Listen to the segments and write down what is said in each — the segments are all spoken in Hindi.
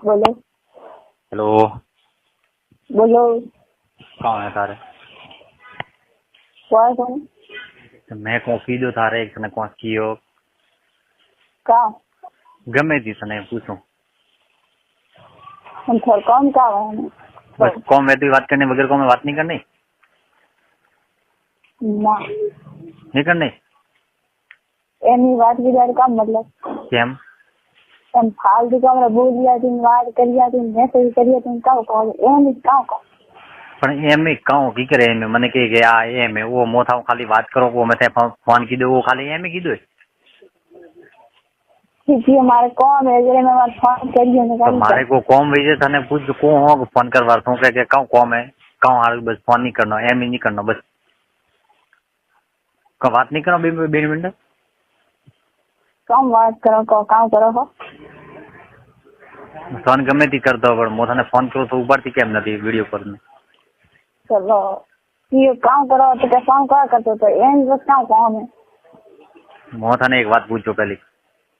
बोलो। हेलो। बोलो। कौन है तारे? कौन कौन? तो मैं को कीधो तारे एक तने को कियो का गमे थी तने पूछूं हम थोड़ा कौन का है बस कौन में बात करने बगैर कौन में बात नहीं करनी ना नहीं करनी एनी बात की जाए का मतलब केम हम फालतू का हमरा बोल दिया तुम बात करिया तुम मैसेज करिया तुम का कॉल एनी का पण एम में कहूं की करे एम मने के आ एम में वो मोथा खाली बात करो वो मैं फोन की दो वो खाली एम में की दो कि हमारे कौन है जरे मैं बात फोन करिए ना तो मारे को कॉम भेजे थाने पूछ को हो फोन करवा तो के कहूं कॉम है कहूं हाल बस फोन नहीं करना एम ही नहीं करना बस का बात नहीं करो 2 मिनट कम बात करो को काम करो हो फोन गमे थी कर दो पर मोथा ने फोन करो तो ऊपर थी केम नहीं वीडियो कॉल में चलो ये काम करो तो क्या काम कर करते तो एन बस काम है मोथा ने एक बात पूछो पहले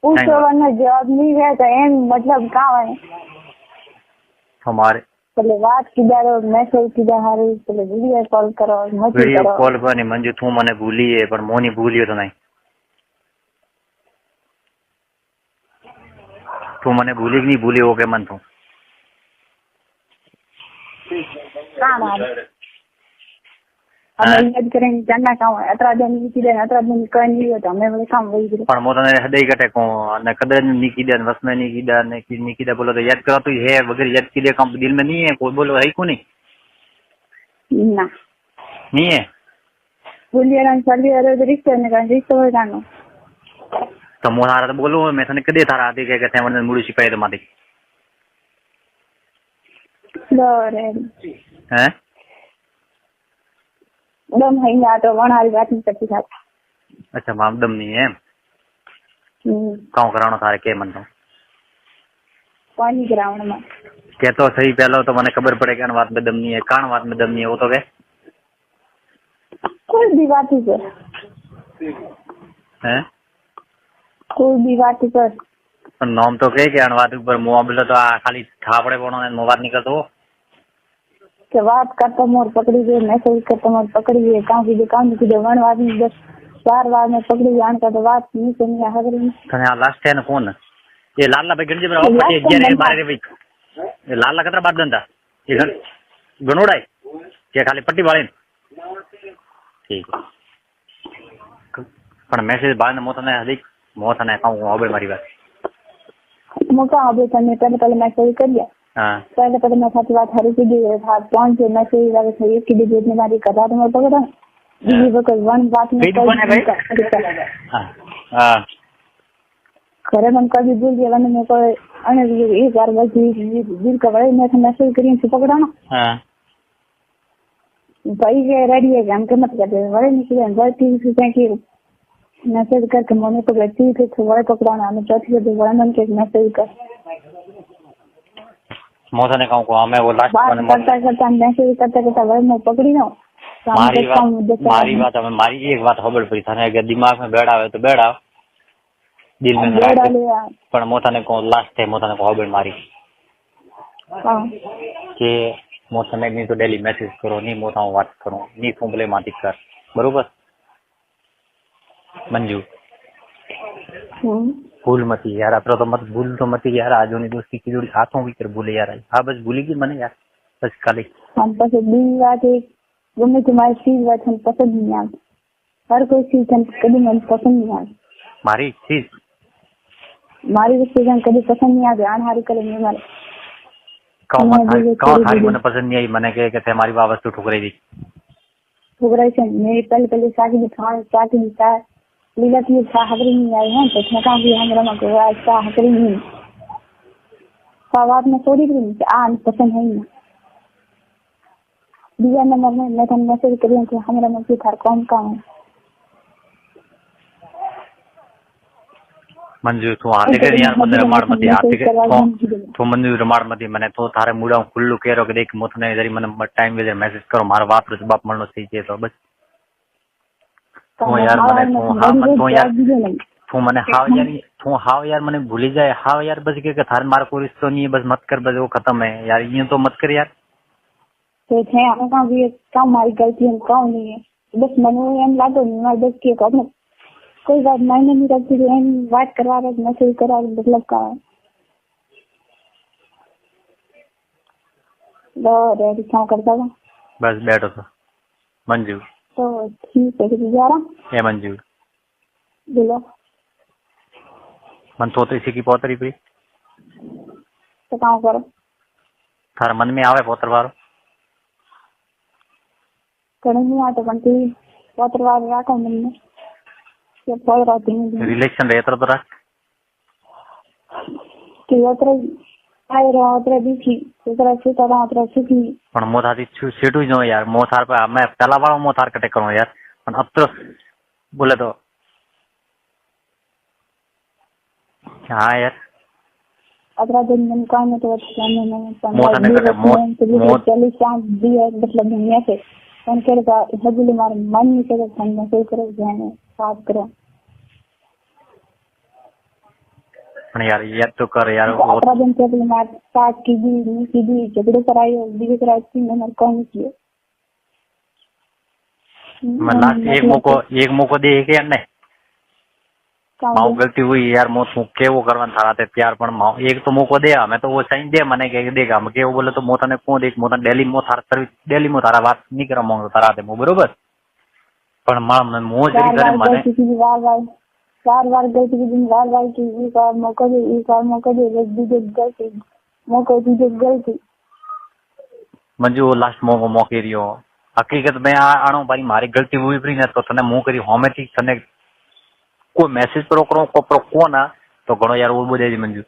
पूछो वरना जवाब नहीं है तो एन मतलब काम है हमारे पहले बात की जारो मैसेज की जारो पहले वीडियो कॉल करो मत वीडियो करो कॉल पर नहीं मंजू तू मने भूली है पर मोनी भूलियो तो नहीं तू मने भूली कि नहीं भूली हो के मन तू काम है हम याद करेंगे जानना काम है अतरा दिन की दे अतरा दिन कर नहीं होता मैं बोले काम वही करे पर मोता ने हृदय कटे को ने कदर नहीं की दे बस में नहीं की दे ने की नहीं की दे बोलो तो याद करो तो है वगैरह याद की दे काम दिल में नहीं है कोई बोलो है को नहीं ना नहीं है बोलिए ना चलिए रिश्ते ने का रिश्ते हो जानो तो मोहारा तो बोलो मैं तने कदे थारा आदि के कहते हैं मुड़ी सिपाही तो मादी डरे हैं दम है ना तो वनारी बात नहीं करती था अच्छा माम दम नहीं है काऊ करानो थारे के मन तो पानी ग्राउंड में के तो सही पहलो तो मने खबर पड़े कि बात में दम नहीं है कान बात में दम नहीं है वो तो के कोई भी बात ही कर हैं कोई भी बात ही कर नाम तो के अनुवाद ऊपर मोबाइल तो खाली थापड़े बोनो मोबाइल नहीं करतो के बात करता मोर पकड़ी गई मैसेज करता मोर पकड़ी गई काम की दुकान की जवान आदमी 4 बार में पकड़ी जान का तो बात नहीं सुनी है हगर कने लास्ट है न कौन ये लाला भाई गंजी बराबर पटे 11 12 भाई ये लाला कतरा बात दंदा ये गणोड़ा है के खाली पट्टी वाले ठीक है पर मैसेज बाद में मोतने अधिक मोतने कहूं होबे मारी बात मौका अबे तने पहले मैसेज कर दिया हां पहले मैं साथी बात हरी की दी था कौन से मैसेज लगे थे इसकी भी भेजने वाली कदा तो मैं पकड़ा दीदी बकल वन बात में कौन है भाई हां हां करे मन कभी बोल दिया मैंने मेरे को अने एक बार बस दिल का बड़े मैं मैसेज करी तो पकड़ा ना हां भाई ये रेडी है हम के मत कर दे बड़े निकले अंदर 3 से कि मैसेज करके मम्मी को बैठी थी तो बड़े पकड़ाना हमें चौथी के बड़ा मन के मैसेज कर मोथा ने कहूं को मैं वो लास्ट बात करता मैसेज करता बड़े मैं पकड़ी ना मारी बात हमें मारी एक बात खबर पड़ी थाने अगर दिमाग में बैठा है तो बैठा दिल में बैठा ले पर मोथा ने को लास्ट है मोथा ने को खबर मारी हां के मोथा ने नहीं तो डेली मैसेज करो नहीं मोथा बात करो नहीं फुंबले माती कर बरोबर मंजू भूल मत यार अपना तो मत भूल तो मत यार आज उन्हीं दोस्ती की जोड़ी हाथों भी कर भूले यार हाँ बस भूली की मने यार बस खाली हम बस दिन रात एक गमे तुम्हारी चीज बात हम पसंद नहीं आती हर कोई चीज हम कभी मन पसंद नहीं आती मारी चीज मारी चीज हम कभी पसंद नहीं आती अनहारी करेंगे हमारे कौन थारी मने पसंद नहीं आई मने के कहते हमारी बाबा तो ठुकराई दी ठुकराई से मेरी पहले शादी था शादी था लीला की था हकरी नहीं आई है तो ठका भी हम रमा को ऐसा हकरी नहीं सवाल में थोड़ी भी आन पसंद है ना दिया नंबर में मैं तुम मैसेज करिए कि हमारा मुझे थार कौन काम है मंजू तू आते के यार मंदिर रमाड़ मत आते के तो मंजू रमाड़ मत मने तो थारे मुड़ा खुल्लू केरो के देख मोथ ने जरी मने टाइम वेदर मैसेज करो मारो बाप रे बाप मनो सही छे तो बस तो यार मने तो हां मत तो यार તું મને हाव यार मैंने भूली जाए हाव यार बस के थार मार कोई रिश्तो नहीं है बस मत कर बस वो खत्म है यार ये तो मत कर यार तो थे आका भी काम मारी गलती है काम नहीं है बस મને એમ લાગે ને મારે બસ કે આપણે કોઈ વાત માયને નહીં રાખતી તો એમ વાત કરવા મેસેજ કરવા મતલબ કા रेडी क्या करता था बस बैठो तो मंजू तो ठीक है गुजारा ये मंजू बोलो मन तो इसी की पोतरी पी तो काम करो थारा मन में आवे पोतर वारो कहीं नहीं आते पण ती पोतर वारो राखो मन में ये पोई रहती नहीं रिलेशन रहता तो रख कि यात्रा आए रहा उतरा दिखी उतरा सीता रहा उतरा सीखी पण मोथाती सीटू जो यार मोथार पे मैं पहला वाला मोथार कटे करूं यार पण अब तो बोले तो हाँ यार अतरा दिन मन काम में तो जाने में मोथा ने कटे मोथ 40 साल दिया मतलब दुनिया से पण केरका हजली मार मन में के संग से करो जाने साफ करो पण यार ये तो कर यार अतरा दिन के लिए मार साथ की दी झगड़े करायो बीजे करायो तीन नंबर कौन किए मैं लास्ट एक मौको दे के यार नहीं माँ गलती हुई यार मो तू केवो करवान थारा ते प्यार पण माँ एक तो मौको दे मैं तो वो सही दे मने के देगा मैं केवो बोले तो मोथा ने कौन देख मोथा दिल्ली में थारा सर्विस दिल्ली में थारा बात नहीं करा मांगो तारा ते मो बरोबर पण माँ मैं मो जरी करे मने बार गलती की दिन बार की एक बार मौका दे दूसरे गलती मौका दूसरे गलती मंजू वो लास्ट मौके रियो हकीकत में आनो भाई मारी गलती हुई भी न तो तने मुंह करी होमे थी तने कोई मैसेज करो कोन आ तो घणो यार वो बोले मंजू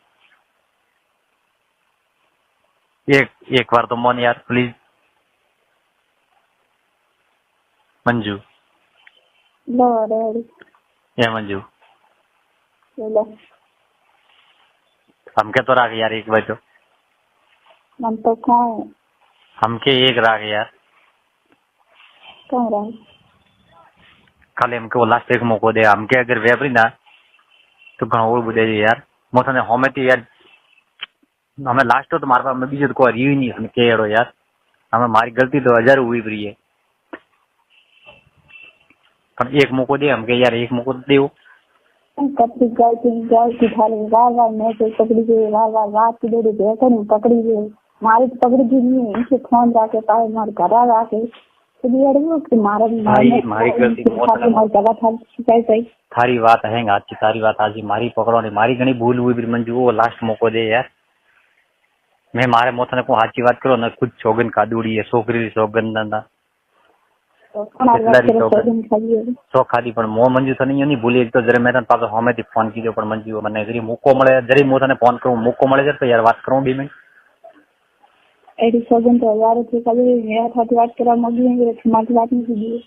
एक बार तो मन यार प्लीज मंजू लो रेडी ये मंजू लो हमके तो राख यार एक बार तो मन तो कौन हमके एक राख यार कौन रहा खाली हमके वो लास्ट एक मौको दे हमके अगर वेपरी ना तो घणो वो बुझे यार मोथा ने होमे थी यार हमें लास्ट तो मारे पास में बीजे तो कोई रही नहीं हमें केड़ो यार हमें मारी गलती तो 1000 हुई भी है पर एक मौको दे हमके यार एक मौको देओ कत्ती गलती थाले बार मैसेज पकड़ी गई बार रात की देरी देखो नहीं पकड़ी गई मारी तो पकड़ी गई नहीं इनसे फोन जाके पाए मार घर आके तो ये अड़ो कि मारी गलती मार जगह था सही थारी बात है अच्छी थारी बात आज मारी पकड़ो नहीं मारी घणी भूल हुई भी मंजू वो लास्ट मौको दे यार मैं मारे मोथा ने को साची बात करो ना खुद सोगन का दूड़ी है छोकरी सोगन ना तो खाली पण मो मंजू तो नहीं भूली एक तो जरे मैं तने पाछो हमें थी फोन कीधो पण मंजू मने जरी मौको मळे जरी मो तने फोन करूं मौको मळे तो यार बात करूं 2 मिनिट एडी सोगन तो यार थी खाली मेरा थाती बात करा मगी है मारी बात नहीं कीधी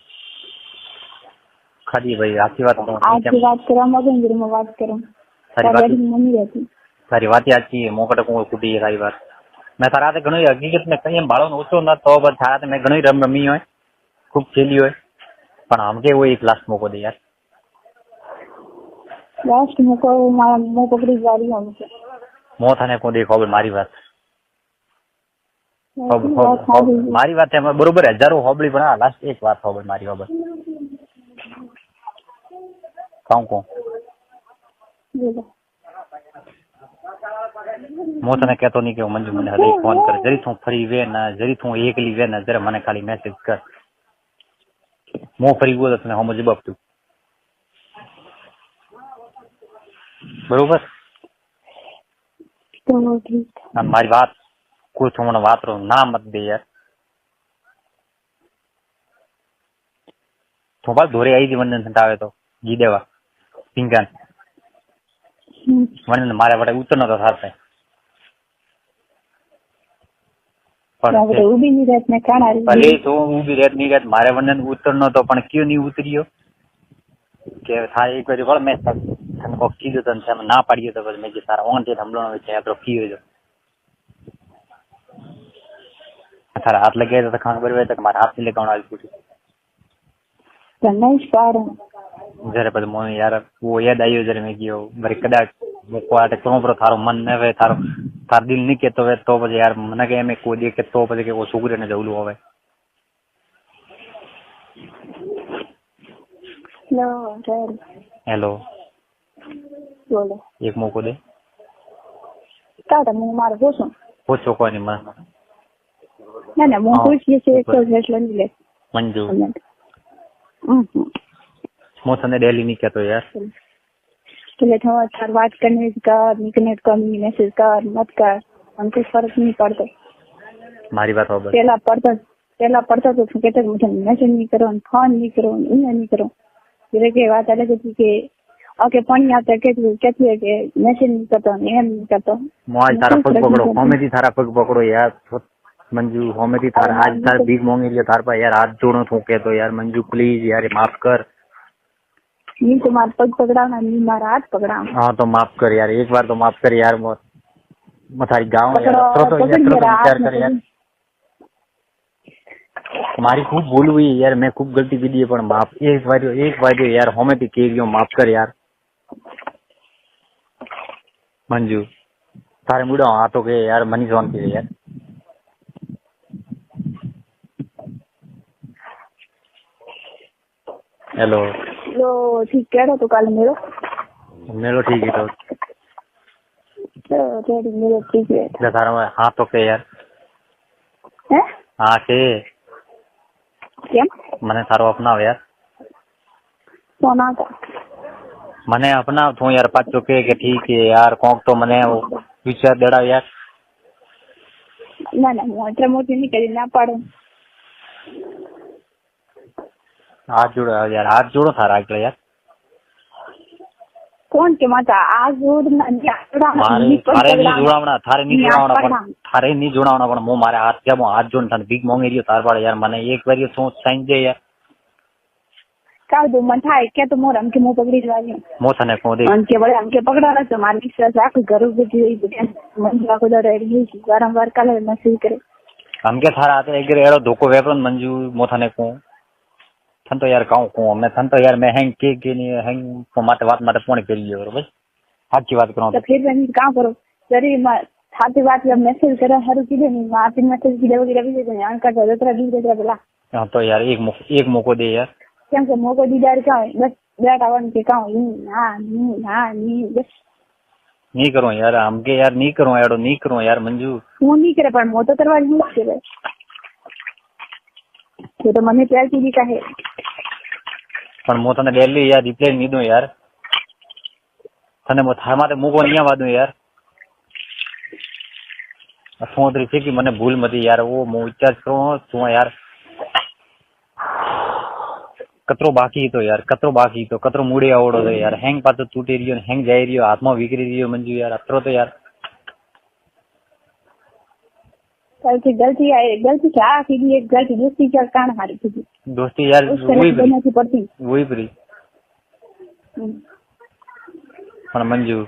खाली भाई आखी बात आज की बात करा मगी जरी मैं बात करूं सारी बात मम्मी रहती सारी बात अच्छी है मोकट को कुटी है सारी बात मैं तारा ते घणो हकीकत में कहीं बाळो ओछो न तो बस थारा ते मैं घणो रमी होय खूब खेली होय पण हमके वो एक लास्ट मौको दे यार लास्ट मौको मैं पकड़ी जा रही हूं मोथा ने को देखो मारी बात मारी बात है बरोबर हजारों होबड़ी बना लास्ट एक बात होबड़ मारी होबड़ को मो तने कहतो नहीं कि मंजू मने हले फोन कर जरी तू फ्री वे ना जरी तू एकली वे ना जरा मने खाली मैसेज कर मो फ्री वो तने हम जवाब तू बरोबर तो ठीक हमारी बात कोई थोड़ा बात रो ना मत दे यार तो बात धोरे आई थी वंदन संतावे तो जी देवा पिंकन वंदन मारे बड़े उतर न तो साथ पे पर वो भी नहीं रहत में काना भले तो वो भी रहत नहीं रहत मारे वंदन उतर न तो पण क्यों नहीं उतरियो के था एक बार बोल मैं तन को कीधो तन से ना पाड़ियो तो बस मैं जे सारा ओन ते हमलो न छे तो की हो जो थारा हाथ लगे तो खान पर तक मारा हाथ ले कौन आज पूछी गणेश पार जरे पर मोने यार वो याद आयो जरे मैं गयो बरे कदाच को आटे करो पर थारो मन न वे थारो तार दिल नहीं के तो बजे यार मने के में को दे के तो बजे के वो सुगरे ने जवलू होवे हेलो बोलो एक मौको दे क्या मैं मार पूछूं पूछो कोई नहीं मन ना मैं पूछ से एक तो फैसला नहीं ले मंजू मो तने डेली नहीं कहतो यार चले तो चार बात करने का निकनेट का मैसेज कर मत कर हमको फर्क नहीं पड़ता मारी बात हो बस पहला पढ़ता तो कहते मुझे मैसेज नहीं करो फोन नहीं करो इन नहीं करो फिर के बात अलग थी कि ओके पानी आता कहती है कि मैसेज नहीं करता नहीं करता मोबाइल तारा पग पकड़ो कॉमेडी थारा पग पकड़ो यार मंजू कॉमेडी थारा आज तार भीख मांगी लियो थार पर यार हाथ जोड़ो थू के तो यार मंजू प्लीज यार माफ कर नहीं तुम्हारा पग पकड़ाना नहीं मारा हाथ पकड़ा हाँ तो माफ कर यार एक बार तो माफ कर यार मथारी गाँव तो विचार कर यार मारी खूब भूल हुई यार मैं खूब गलती की दी है पर माफ एक बार यार हमें भी के माफ कर यार मंजू तारे मुड़ा हाथों के यार मनी जोन के यार हेलो लो ठीक कह रहा तो कल मेलो ठीक है तो मेरे ठीक है तारा हाथों के यार हैं हाँ के क्या मने थारो अपनाव यार सोना का मने अपनाव तू यार पाचो के ठीक है यार कोक तो मने वो विचार देड़ा यार ना मोटर मोटी नहीं करी ना पाड़ो हाथ जोड़ो यार हाथ जोड़ो थारा आगे यार कौन के माता आज जोड़ना थारे नहीं जोड़ावना पण मो मारे हाथ क्या हाथ जोड़ थाने भीख मांगी रियो तार बार यार मने एक बार सोच साइन दे यार का दो मन था क्या तो मोर हमके मुंह पकड़ी जावी मो थाने को दे हमके बड़े हमके पकड़ा ना तो मार विश्वास आके घर को जी मन ला को डर रही है बारंबार कल मैसेज करे हमके थारा आते एक एड़ो धोको वेपन मंजू मो थाने को थन तो यार कहूं को मैं थन तो यार मैं हैंग के नहीं हैंग को माते बात फोन कर लियो बस साची बात करो तो फिर मैं काम करो जरी साची बात जब मैसेज करे हर की नहीं आप मैसेज की वगैरह भी दे ध्यान कर दो तेरा भी दे बोला हां तो यार एक मौको दे यार क्या से मौको दीदार का बस बेटा वन के का नहीं बस नहीं करो यार हमके यार नहीं करो एड़ो नहीं करो यार मंजू वो नहीं करे पर मोतो तरवा यूज करे तो मने प्यार की का है पण मो तने डेली यार रिप्लाई नहीं दो यार तने मो थार माते मुको नहीं आवा दो यार सोच रही थी कि मने भूल मती यार वो मो विचार करो तू यार कतरो बाकी तो कतरो मूडे आवड़ो तो यार हैंग पातो तूटी रियो हैंग जाई रियो हाथ में विगड़ी रियो मंजू यार अतरो तो यार गलती क्या की एक गलती दोस्ती क्या कान हारी थी दोस्ती यार वही परी पण मंजू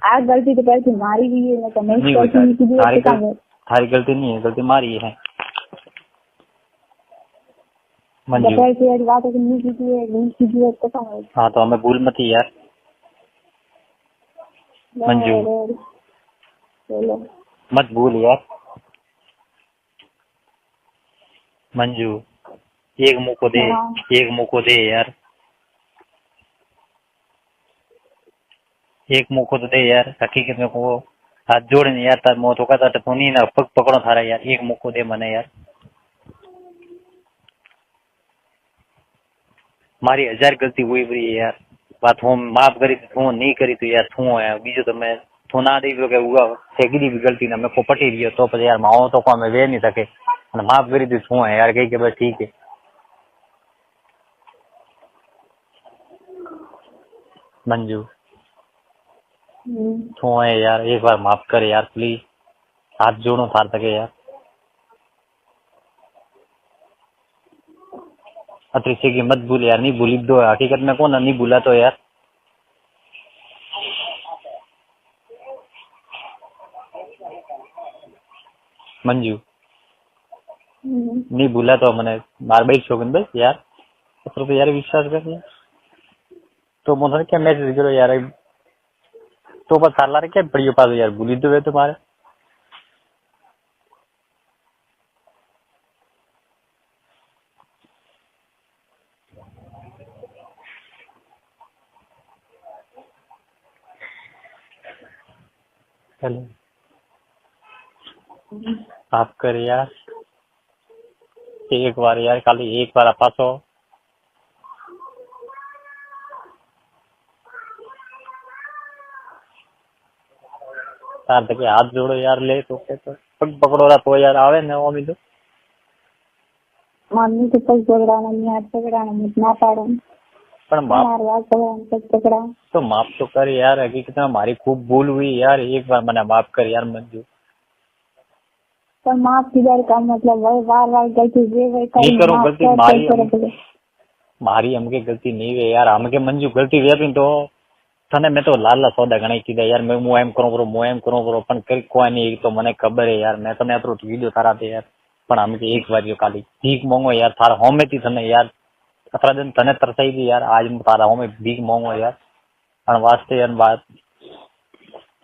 आ गलती तो पहले मारी भी है ना तो मैं थारी गलती नहीं है गलती मारी है मंजू हाँ तो हमें भूल मत यार मंजू मत भूल यार मंजू एक मौको दे यार एक मौको तो दे यार हकीकत में को हाथ जोड़े यार तार मौत होगा तो नहीं ना पग पकड़ो थारा यार एक मौको दे मने यार मारी 1000 गलती हुई बरी यार बात हम माफ करी थी नहीं करी तो यार थू है बीजो तो मैं थू ना दे के हुआ सेगी भी गलती ना मैं को पटी रियो तो पर यार माओ तो को मैं वे नहीं सके माफ करी थी थू है यार कही के बस ठीक है मंजू थू है यार एक बार माफ कर यार प्लीज हाथ जोड़ो थार तके यार अतरी से की मत भूल यार नहीं भूली दो हकीकत में कौन नहीं भूला तो यार मंजू नहीं भूला तो मैंने बार बार शोकन बस यार तो यार विश्वास कर तो મને કેમ મેસેજ કર્યો યાર? તો બસ સાલા રે કેમ પડ્યો પાછો યાર? ભૂલી તો ગયો તમારે. હેલો, માફ કર યાર. એક વાર યાર, ખાલી એક વાર પાછો. તાર તકે હાથ જોડો યાર, લે તો કે તો પગ પકડો તો યાર આવે ને મમ્મી તો. મમ્મી તો પગ પકડાના ની હાથ પકડાના મત ના પાડો. પણ માફ માર વાત પકડાના પગ પકડા. તો માફ તો કર યાર. હકીકતમાં મારી ખૂબ ભૂલ हुई યાર. એક વાર મને માફ કર યાર મંજુ. પણ માફ કીધા का मतलब વાર વાર गलती जे वे नहीं करूं गलती मारी हमके गलती नहीं वे यार. हमके मंजू गलती वेती तो तने मैं तो लाला सौदा घणी कीधा यार. मैं હું એમ કરું પણ કરી કોઈ નહીં. તો મને ખબર હે યાર. મેં તને આટલો વિડિયો તારા દે યાર. પણ हमके એક વાર જો ખાલી ભીખ માંગો યાર. તારા હોમેથી તને યાર અતરા દિન તને તરસાઈ દી યાર. આજ તારા હોમે ભીખ માંગો યાર. અને વાસ્તે યાર વાત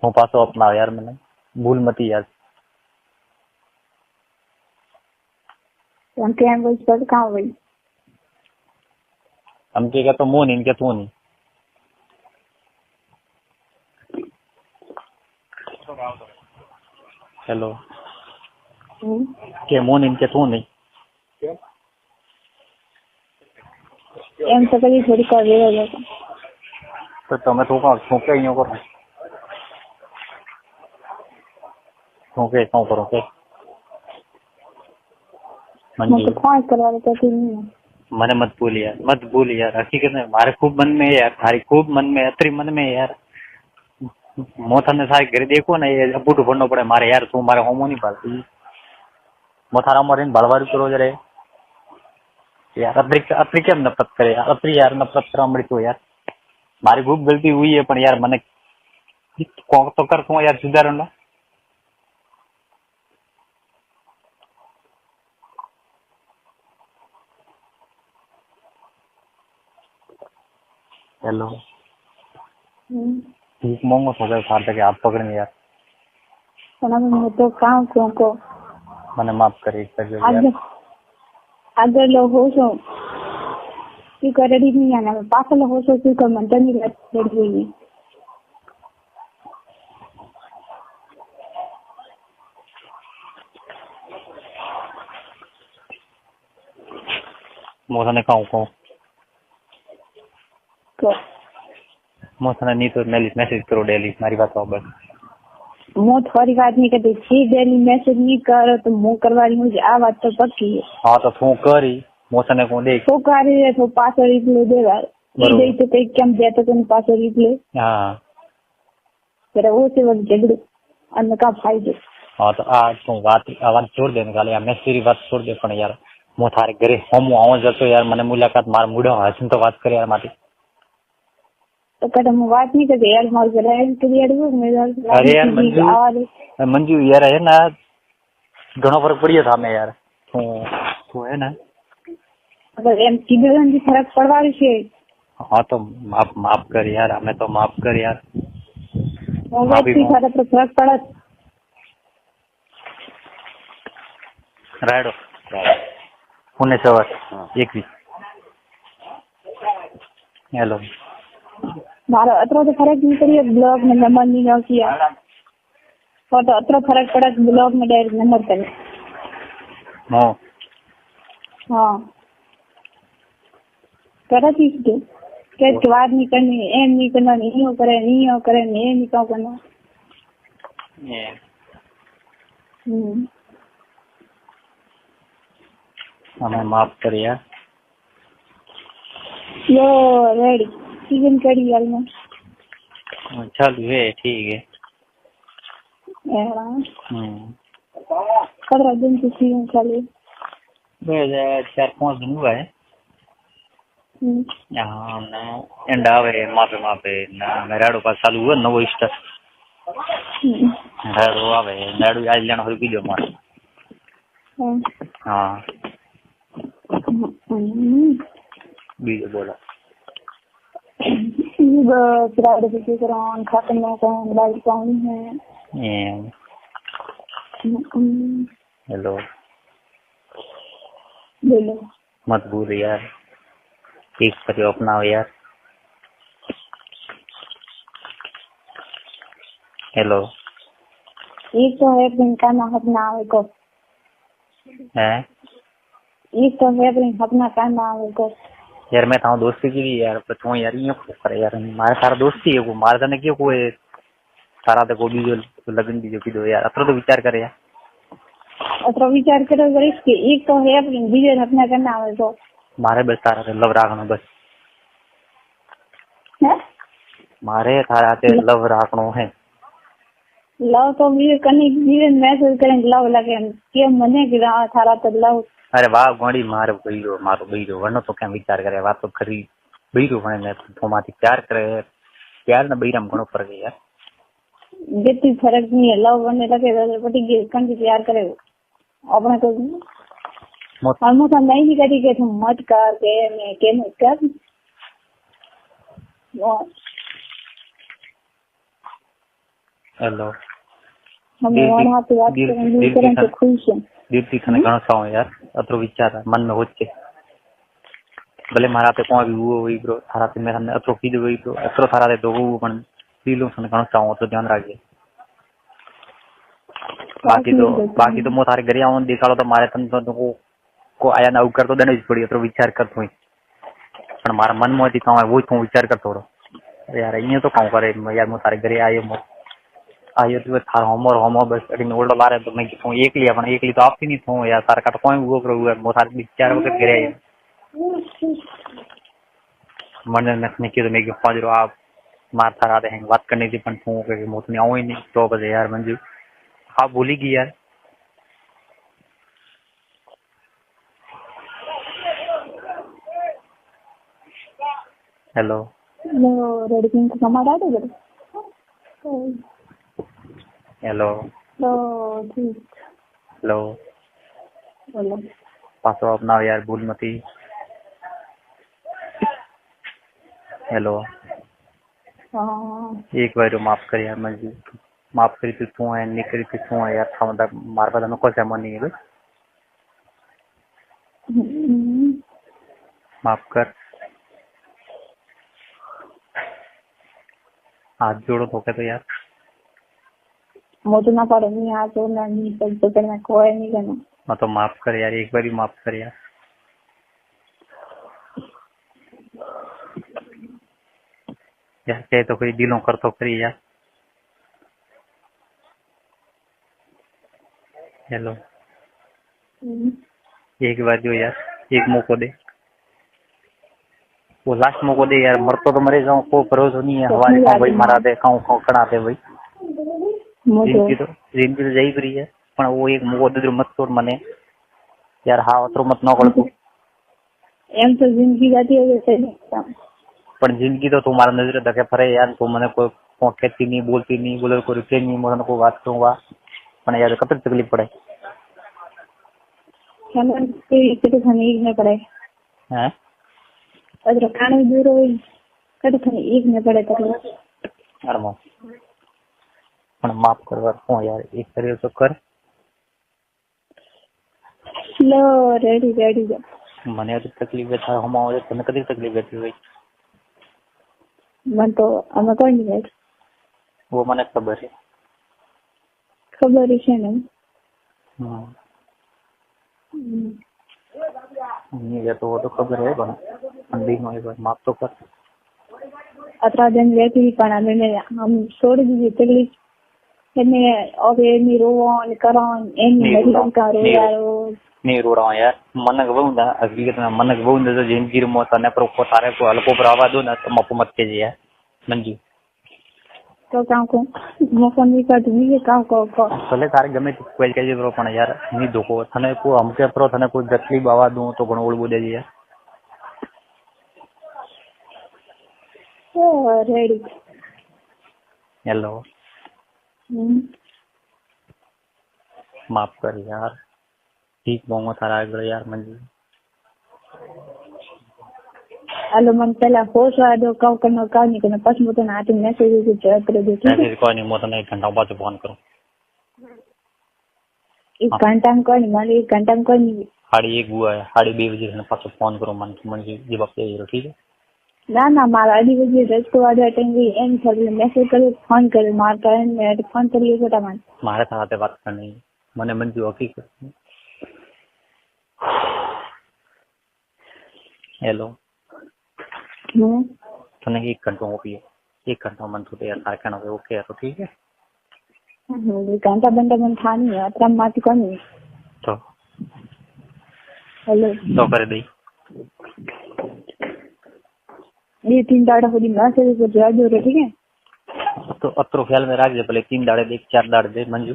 હું પાછો અપનાવ યાર. મને ભૂલ મતી યાર. उनके हम कुछ पर कहाँ हुई हमके क्या तो मुंह नहीं इनके तू नहीं. हेलो के मुंह नहीं इनके तू नहीं. એમ તો કદી થોડી કરી રહ્યો હતો. તો તમે તો કહો શું કે અહીંયા કરો શું કરો કે मैं तो फोन करवा रही थी नहीं मैंने मत भूल यार. हकीकत में मारे खूब मन में यार. थारी खूब मन में अतरी मन में यार. मोथा ने सारे घर देखो ना ये बूढ़ भरना पड़े मारे यार. तू मारे होमो नहीं पालती मोथारा मारे बड़वारी करो जरे यार. अतरी केम नफरत करे यार. अतरी यार नफरत करवा मળી तो यार. मारी खूब गलती हुई है पण यार મને तो कर तू यार सुधारो ना. हेलो भीख मांगो तो गए साथ के आप पकड़ने यार. मैं तो काम को मैंने माफ करे यार. अगर लोग हो सो तू कर रही नहीं आना पास हो सो तू कर मन नहीं लड़ हुई मोसा ने कहूँ मोसा नहीं तो मैसेज करो डेली. मारी बात हो बस. मैं थोड़ी बात नहीं करती थी डेली मैसेज नहीं करो तो मुँह करवा रही मुझे आ बात तो पक्की है. हाँ तो तू करी मोसा ने को देख तो कर रही है तो पास रिप्ले देगा ये तो कहीं कम देता तो पास रिप्ले. हाँ तेरा वो से वो झगड़े अन्य का फायदे. हाँ तो आज तू बात छोड़ दे निकाले यार. मैं तेरी बात छोड़ दे पण यार હું થારે ઘરે હોમ આવો જતો યાર. મને મુલાકાત મારા મૂડો હસીને તો વાત કરે યાર મારી. तो कदम मैं बात नहीं करते यार मार कर रहा है तो यार वो मेरा अरे यार मंजू यार है ना घणो फर्क पड़ियो था मैं यार. तू है ना अगर एम किधर भी फर्क पड़वा रही है. हाँ तो माफ कर यार. हमें तो माफ कर यार. व्यक्ति सारा तो फर्क पड़ा राइडो पुणे सवार 21. हेलो मारो अतरो तो फर्क नहीं पड़ी ब्लॉग में नंबर नहीं किया और तो अतरो फर्क पड़ा ब्लॉग में डायरेक्ट नंबर कर. हाँ करा चीज के बात नहीं करनी एम नहीं करना नहीं हो करे ये नहीं क्यों करना. हमें माफ कर यार. लो रेडी चिकन करी यार में चल वे ठीक है. कदरा दिन से चिकन खाली 4-5 दिन हुआ है. यहाँ ना एंड आवे मापे ना मेराडो पास चालू हुआ नवो स्टार. मेराडो आवे मेराडो आज लेना हो वीडियो मार. हाँ बीजो बोला बस राइड पे करान खाते में कौन लाइट पानी है। हेलो बोलो मत भूल यार, ठीक पर अपनाओ यार। हेलो एक तो है इनका ना अपना आवे को है, एक तो है अपना का ना आवे को यार मैं था दोस्ती की भी यार, पर तू यार ये करे यार, मारे सारा दोस्ती है को मार जाने क्यों कोई सारा तो को भी जो लगन भी जो की दो यार, अत्र तो विचार करे यार, अत्र विचार करो गरीब के एक तो है बीजे अपना का ना आवे को मारे बस तारा लव राखनो बस है, मारे थारा ते लव राखनो है। लव तो बीजे कनी बीजे मैसेज करें लव लगे के मने की थारा तो लव। अरे वाह गोड़ी मारो बीरो वरनो तो क्या विचार करे, बात तो खरी बीरो वने ने तो माथी प्यार करे, प्यार न बीरम घणो फर्क है यार, जितनी फर्क नहीं है लव बनने लगे बटी के कंजी प्यार करे अपने को हम तो नहीं करी के तुम मत कर के मैं के मत कर हेलो हम वहां पे बात करें तो खुश है दीप्ति थने घणो साओ यार, अतरो विचार मन में होचे भले मारा पे कोई भी वो वही ब्रो थारा पे मेरा अतरो की दे वही ब्रो अतरो थारा दे दो वो पण दिलो थने घणो साओ तो ध्यान रखिए। बाकी तो मो थारे घरे आवन देखाड़ो तो मारे तन तो को आया ना कर तो देने જ पड़ी, अतरो विचार करतो ही पण मारा मन में थी काव वो तो विचार करतो रो यार अहीं तो काव करे यार, मो थारे घरे आयो तो थारा होमो बस अड़ी ओल्डो लारे तो मैं कहूं एकली पण एकली तो आपती नहीं थो यार, तार का तो कोई वो करो यार, मो थारे विचार वगैरह घरे आयो मन नखने की तो मैं पांच रो आप मार थारा दे बात करने थी पण थो के मो तो आऊं ही नहीं तो बजे यार मंजू आप भूली गई यार। हेलो रेडी पिंक कमा डाले बड़े हेलो तो ठीक हेलो बोलो पासो अपना यार भूल मती। हेलो हाँ एक बार माफ कर यार मंजू, माफ करी तू है नहीं करी तू है यार, था मतलब मार पता में कोई मन नहीं है, माफ कर हाथ जोड़ो तो तो यार मुझे ना पड़े नहीं आज तो नहीं तो करना कोई नहीं करना मैं तो माफ कर यार, एक बार ही माफ कर यार, यार कहे तो फिर दिलों कर तो फिर यार। हेलो एक बार जो यार एक मौको दे, वो लास्ट मौको दे यार, मरतो तो मरे जाऊं को भरोसा नहीं है हमारे को भाई मारा दे खाऊं कड़ा दे भाई, जिंदगी तो जाई रही है पण वो एक मौको दे मत तोड़ मने यार, हाँ अतरो मत न कर तू एम तो जिंदगी जाती है वैसे पण जिंदगी तो तुम्हारा नजर धके फरे यार, तू मने कोई कहती नहीं बोलती नहीं बोले कोई रिप्लाई नहीं मोहन को बात करूंगा पण यार कतक तकलीफ पड़े तो खाने एक में पड़े हैं अदर खाने दूर हो कट खाने एक में पड़े तकलीफ यार पण माफ कर को यार एक करे तो कर लो रेडी रेडी जा मने तो तकलीफ है था हम आवे तने कदी तकलीफ है भाई मन तो हमें कोई नहीं है वो मने खबर है ना नहीं है तो वो तो खबर है पण अंडी में एक बार माफ तो कर अतरा दिन रहती पण मैंने हम छोड़ दीजिए तकलीफ एने और एनी रोवन करन एनी मेरी करो यार नहीं रो रहा हूँ यार, मनक बहुंदा हकीकत में मनक बहुंदा तो जिंदगी रो मोता ने पर को तारे को हल्को बरावा दो ना तो मप मत के जी है मंजू तो काम को मोफन नहीं कर दूंगी ये काम को भले तारे गमे कोई के ब्रो पण यार नहीं धोको थने को हमके प्रो थने कोई गतली बावा दूं तो घणो ओळबो दे जी यार रेडी हेलो माफ कर यार, ठीक बोंगो थारा अगले यार मंजू हेलो मन पहला होश आ दो कब करना का नहीं करना पस मुझे ना आते मैसेज से चेक कर दो ठीक है कोई नहीं, मैं तने 1 घंटा बाद फोन करूं। 1 घंटा में कोई नहीं मारे 1 घंटा में कोई नहीं 1:30 हुआ है, 2:30 बजे से पास फोन करूं मन जवाब दे रहो ठीक है ना ना मारा 2:30 बजे रस्तो वाले टाइम भी एम थोड़ी मैसेज करे फोन करे मार का मैं फोन करिए छोटा मान मारे साथे बात करनी मने मंजू हकीकत। हेलो तने 1 घंटा हो पिए 1 घंटा मन तो यार सारे कहना ओके है तो ठीक है 1 घंटा बंदा मन था नहीं अतरा माती कोई नहीं तो हेलो तो कर दे ये 3 दाड़ा होदी मैसेज से जवाब दो ठीक है तो अतरो ख्याल में राख दे भले 3 दाड़े दे 4 दाड़े दे मंजू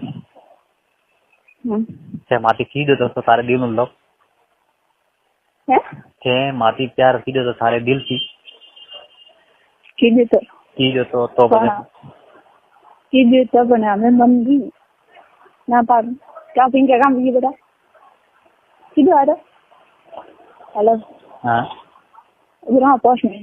से माती की दे तो सारे दिल लो है के माती प्यार की दे तो सारे दिल की दे तो बने की दे तो बने हमें मन भी ना पा क्या पिंग क्या काम ये बता की दो आ रहा हेलो हां उधर हाँ पहुंच में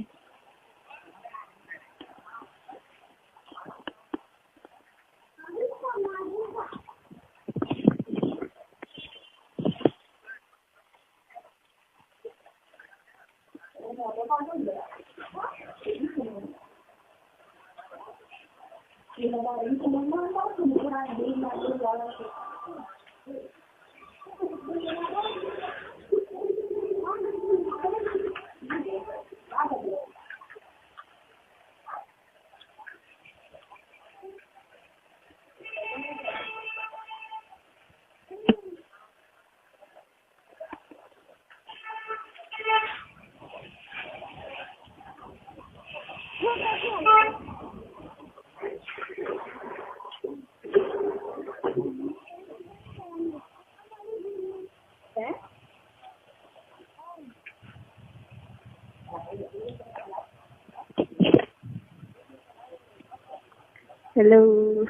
हेलो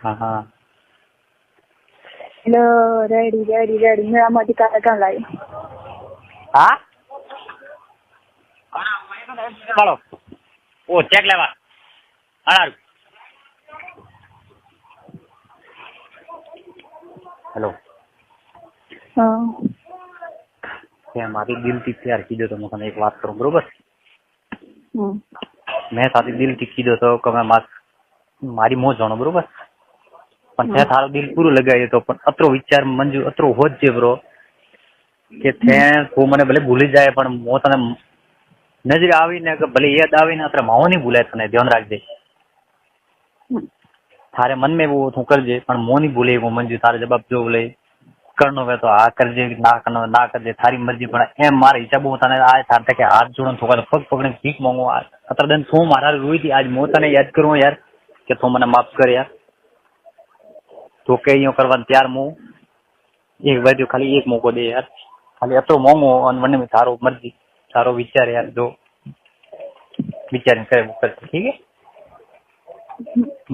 हां हां हेलो रेडी मेरा मत का लाई हां हेलो ओ चेक लेवा हां हेलो हां के मारी दिल की प्यार की दो तो मैं एक बात करूं बरोबर मैं साथी दिल की दो तो કે મારી મોજ જાણો બરોબર પણ તે તારો દિલ પૂરું લગાવી તો પણ અતરો વિચાર મંજુ અતરો હોત છે બ્રો કે તે કો મને ભલે ભૂલી જાય પણ મો તને નજરે આવીને કે ભલે યાદ આવીને અતરે માવો નહીં ભૂલાય તને ધ્યાન રાખજે તારે મન में वो तू करजे પણ મો નહીં ભૂલે वो મંજુ તારે જવાબ જો ભલે કરનો હોય તો આ કરજે ના કરનો ના કરજે તારી મરજી પણ એમ મારા હિસાબે હું તને આ તારે કે હાથ જોડો થોડા પગ પકડીને ભીખ માંગો અતર દન તું મારા રોઈ थी आज મો તને યાદ કરું यार કે તું મને માફ કર यार તો કે યો કરવાનું ત્યાર હું એક બાજુ ખાલી એક મોકો દે यार ખાલી અતો મોંગો અને મને તારો મરજી તારો વિચાર यार જો વિચારીને કરે કર ઠીક है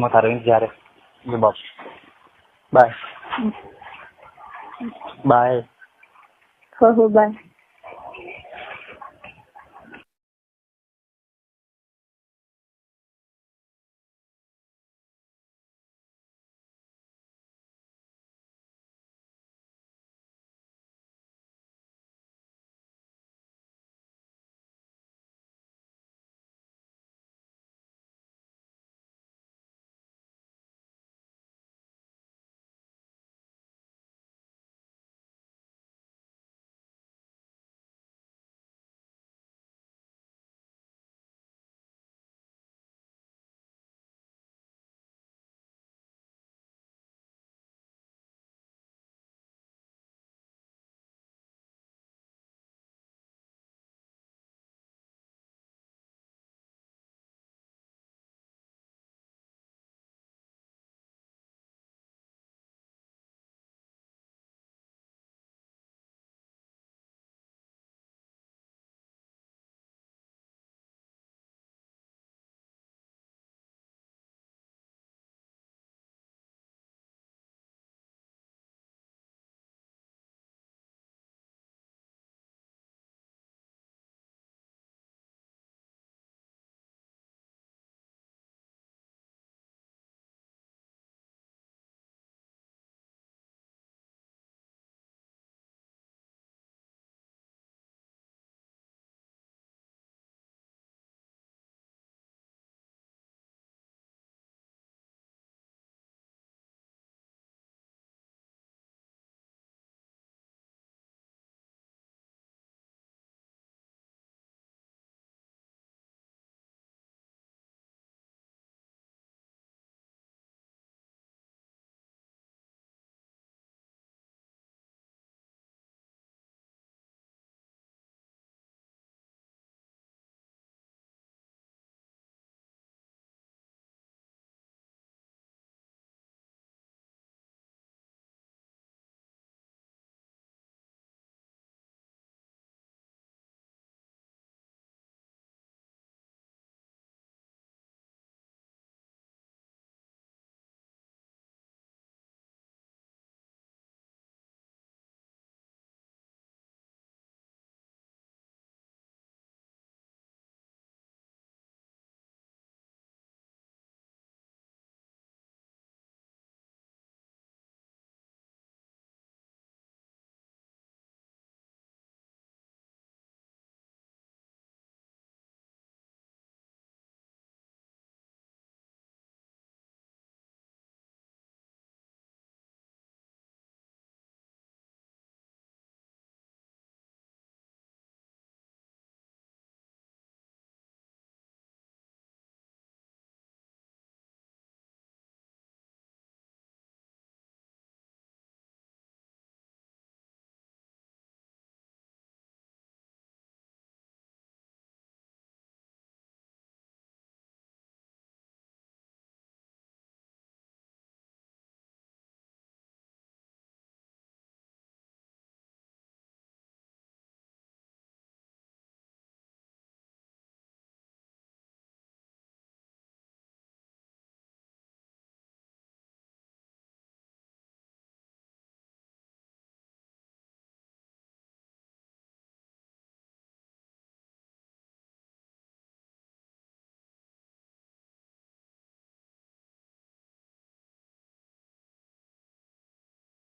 मैं तारो इंतजार है बाप बाय बाय हो बाय